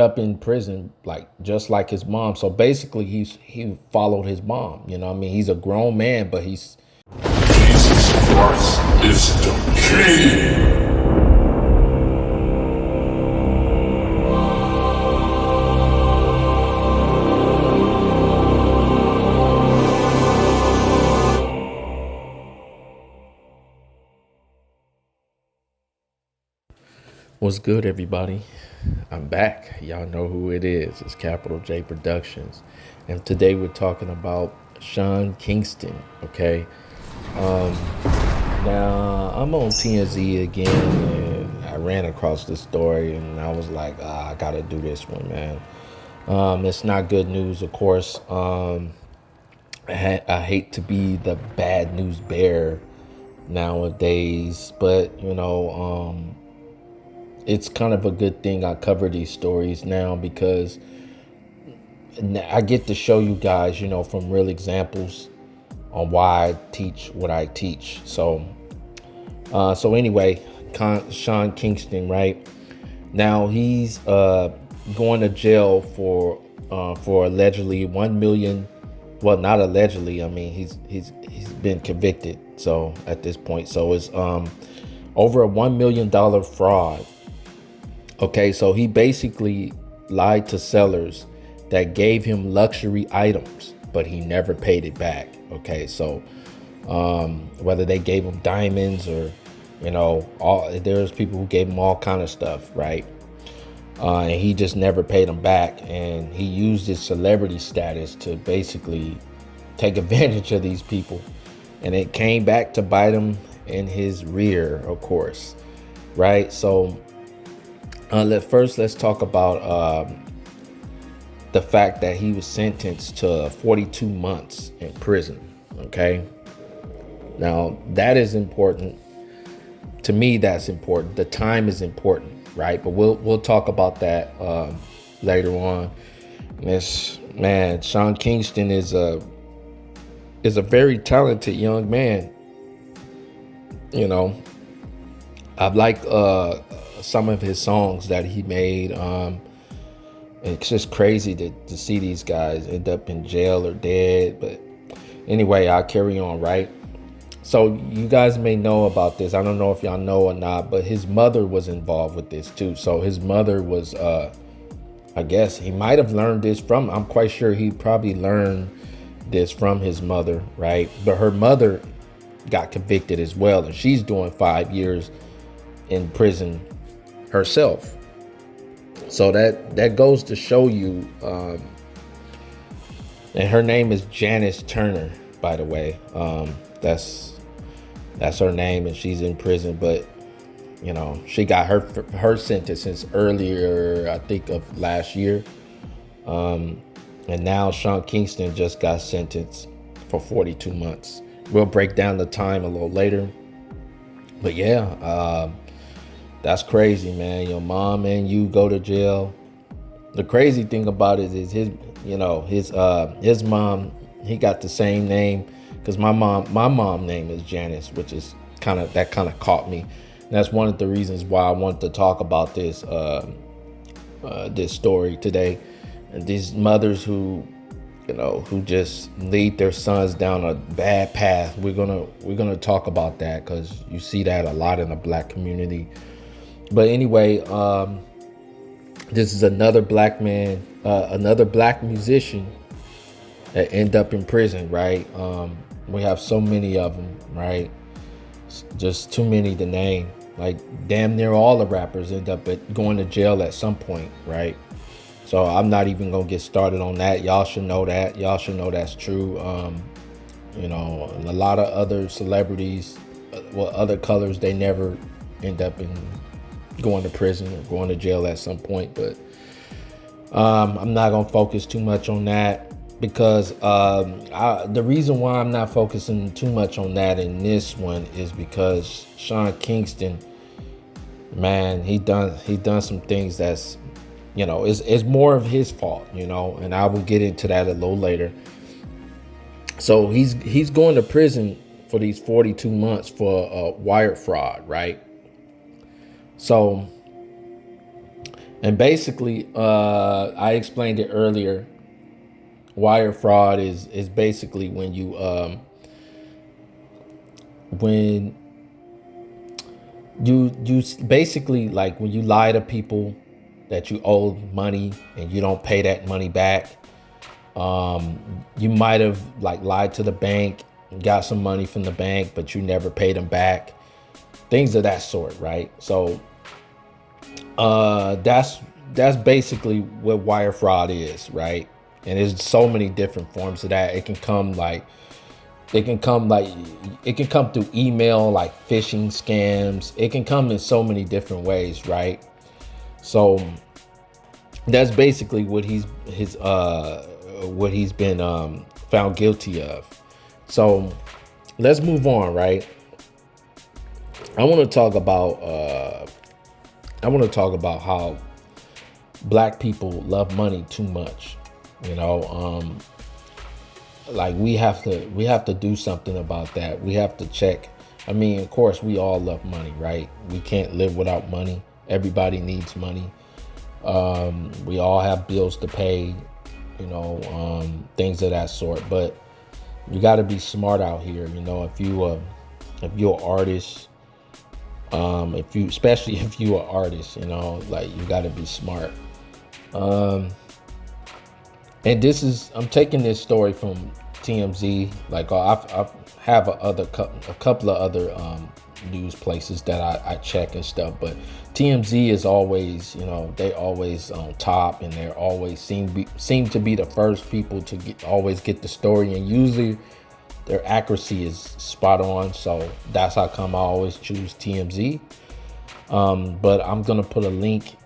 up in prison, like just like his mom. So basically, he followed his mom. You know what I mean? He's a grown man, but he's Jesus Christ is the King! what's good, everybody. I'm back. Y'all know who it is. It's Capital J Productions, and today we're talking about Sean Kingston. Okay. Um, Now I'm on TNZ again, and I ran across this story, and I was like, I gotta do this one, man. It's not good news, of course. I hate to be the bad news bearer nowadays, but it's kind of a good thing I cover these stories now because I get to show you guys, from real examples on why I teach what I teach. So anyway, Sean Kingston, right now he's going to jail for allegedly 1 million. Well, not allegedly. I mean, he's been convicted. So at this point, so it's over a $1 million fraud. Okay, so he basically lied to sellers that gave him luxury items, but he never paid it back. Okay, so whether they gave him diamonds or there's people who gave him all kind of stuff, right? And he just never paid them back, and he used his celebrity status to basically take advantage of these people, and it came back to bite him in his rear, of course, right? So let's talk about the fact that he was sentenced to 42 months in prison. Okay, now that is important to me. That's important. The time is important, right? But we'll talk about that later on. This man, Sean Kingston, is a very talented young man. I've liked some of his songs that he made. It's just crazy to see these guys end up in jail or dead. But anyway, I'll carry on, right? So you guys may know about this. I don't know if y'all know or not, but his mother was involved with this too. So his mother was, I guess he might have learned this from, I'm quite sure he probably learned this from his mother, right? But her mother got convicted as well, and she's doing 5 years in prison herself. So that goes to show you, and her name is Janice Turner, by the way. That's her name, and she's in prison. But she got her sentence since earlier, I think, of last year. And now Sean Kingston just got sentenced for 42 months. We'll break down the time a little later. But yeah, that's crazy, man. Your mom and you go to jail. The crazy thing about it is his mom, he got the same name, because my mom name is Janice, which is kind of caught me. And that's one of the reasons why I wanted to talk about this this story today. And these mothers who just lead their sons down a bad path. We're gonna talk about that, because you see that a lot in the black community. But anyway, this is another black man, another black musician that end up in prison, right? We have so many of them, right? Just too many to name. Like damn near all the rappers end up going to jail at some point, right? So I'm not even gonna get started on that. Y'all should know that. Y'all should know that's true. And a lot of other celebrities, other colors, they never end up in going to prison or going to jail at some point. But I'm not gonna focus too much on that, because the reason why I'm not focusing too much on that in this one is because Sean Kingston, man, he done some things that's it's more of his fault, and I will get into that a little later. So he's going to prison for these 42 months for wire fraud, right? So And basically, I explained it earlier. Wire fraud is basically when you basically, like, when you lie to people that you owe money and you don't pay that money back. You might have like lied to the bank, got some money from the bank, but you never paid them back. Things of that sort, right? So that's basically what wire fraud is, right? And there's so many different forms of that. It can come like it can come through email, like phishing scams. It can come in so many different ways, right? So that's basically what he's been found guilty of. So let's move on, right? I want to talk about how black people love money too much. You know, like we have to do something about that. We have to check. I mean, of course, we all love money, right? We can't live without money. Everybody needs money. We all have bills to pay, you know, things of that sort. But you got to be smart out here. You know, if you're an artist, especially if you're an artist, you know, like you got to be smart. And I'm taking this story from TMZ. Like I have a couple of other news places that I check and stuff, but TMZ is always, you know, they always on top, and they're always seem to be the first people to always get the story, and usually their accuracy is spot on. So that's how come I always choose TMZ. But I'm gonna put a link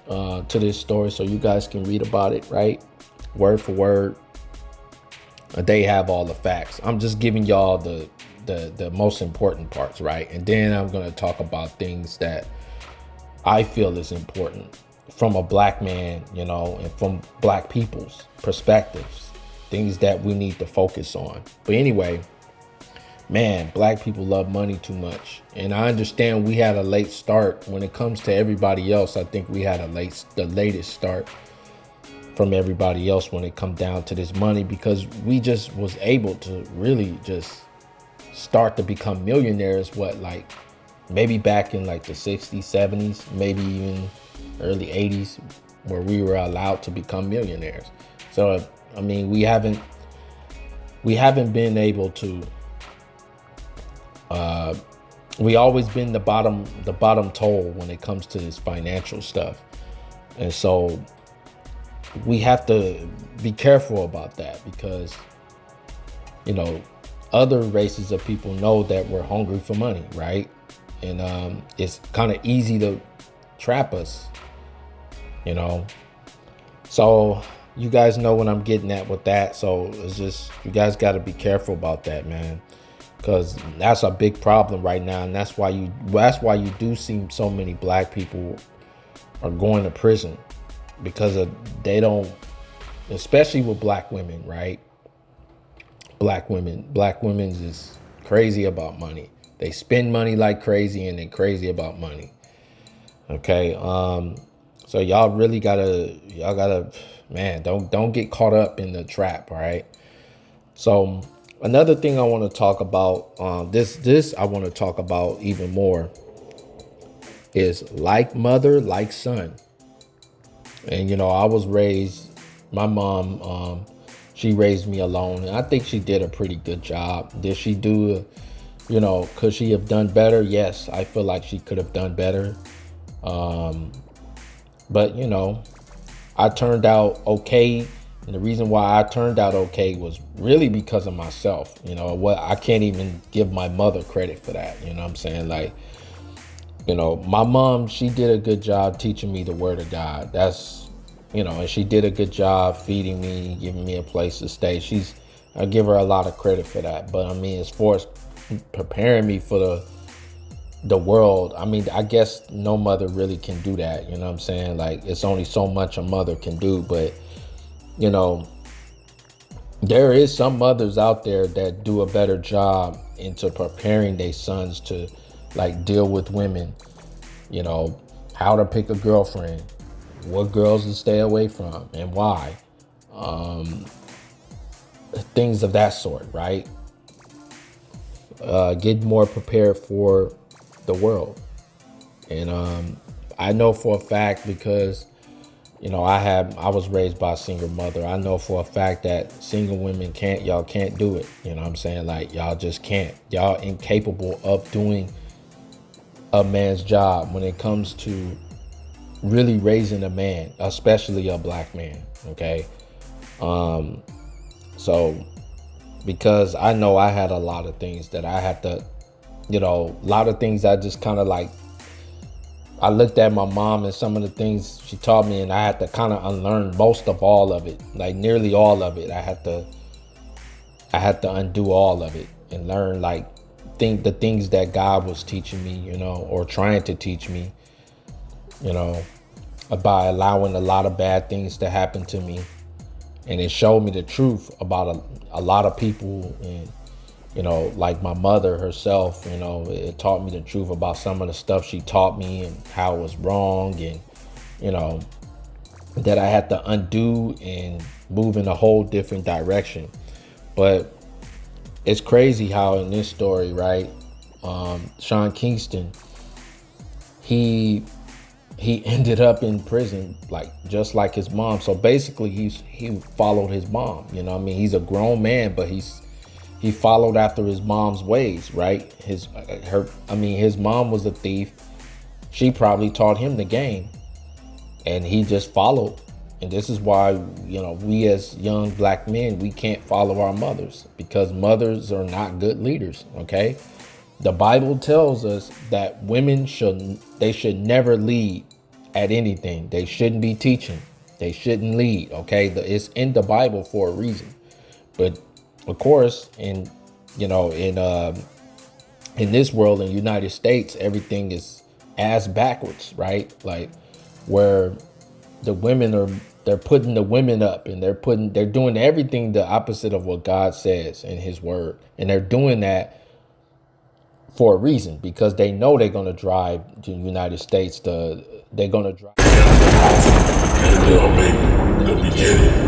to this story so you guys can read about it, right? Word for word. They have all the facts. I'm just giving y'all the most important parts, right? And then I'm going to talk about things that I feel is important from a black man, you know, and from black people's perspectives, things that we need to focus on. But anyway, man, black people love money too much. And I understand we had a late start when it comes to everybody else. I think we had the latest start from everybody else when it come down to this money, because we just was able to really just start to become millionaires, like maybe back in like the 60s, 70s, maybe even early 80s, where we were allowed to become millionaires. So I mean, we haven't been able to we always been the bottom toll when it comes to this financial stuff. And so we have to be careful about that, because, you know, other races of people know that we're hungry for money, right? And it's kind of easy to trap us, you know. So you guys know what I'm getting at with that. So it's just, you guys got to be careful about that, man, because that's a big problem right now. And that's why you do see so many black people are going to prison, because they don't, especially with black women, right? Black women is crazy about money. They spend money like crazy, and they're crazy about money. Okay. So y'all really gotta, man, don't get caught up in the trap. All right. So another thing I want to talk about, this I want to talk about even more, is like mother, like son. And, you know, I was raised, my mom, she raised me alone, and I think she did a pretty good job. Did she do, you know, could she have done better? Yes, I feel like she could have done better. But, you know, I turned out okay. And the reason why I turned out okay was really because of myself. You know, I can't even give my mother credit for that. You know what I'm saying? Like, you know, my mom, she did a good job teaching me the word of God. That's, you know, and she did a good job feeding me, giving me a place to stay. I give her a lot of credit for that. But I mean, as far as preparing me for the world, I mean, I guess no mother really can do that. You know what I'm saying? Like, it's only so much a mother can do. But, you know, there is some mothers out there that do a better job into preparing their sons to, like, deal with women, you know, how to pick a girlfriend, what girls to stay away from and why. Um, Things of that sort, right? Get more prepared for the world. And I know for a fact because I was raised by a single mother. I know for a fact that single women y'all can't do it. You know what I'm saying? Like y'all just can't. Y'all incapable of doing a man's job when it comes to really raising a man, especially a black man. Okay. So because I know I had a lot of things that I had to, a lot of things I just kind of like, I looked at my mom and some of the things she taught me, and I had to kind of unlearn most of all of it, like nearly all of it. I had to undo all of it and learn like the things that God was teaching me, or trying to teach me, by allowing a lot of bad things to happen to me. And it showed me the truth about a lot of people, and like my mother herself, it taught me the truth about some of the stuff she taught me and how it was wrong, and that I had to undo and move in a whole different direction. But it's crazy how in this story, right, Sean Kingston, he ended up in prison, like just like his mom. So basically he followed his mom. He's a grown man, but he followed after his mom's ways, right? His mom was a thief. She probably taught him the game, and he just followed. And this is why, we as young black men, we can't follow our mothers, because mothers are not good leaders. Okay. The Bible tells us that women should never lead at anything. They shouldn't be teaching. They shouldn't lead. Okay. It's in the Bible for a reason. But of course, in this world, in the United States, everything is ass backwards, right? Like where they're putting the women up, and they're doing everything the opposite of what God says in his word. And they're doing that for a reason, because they know they're going to drive the United States they're going to drive. And they'll make the beginning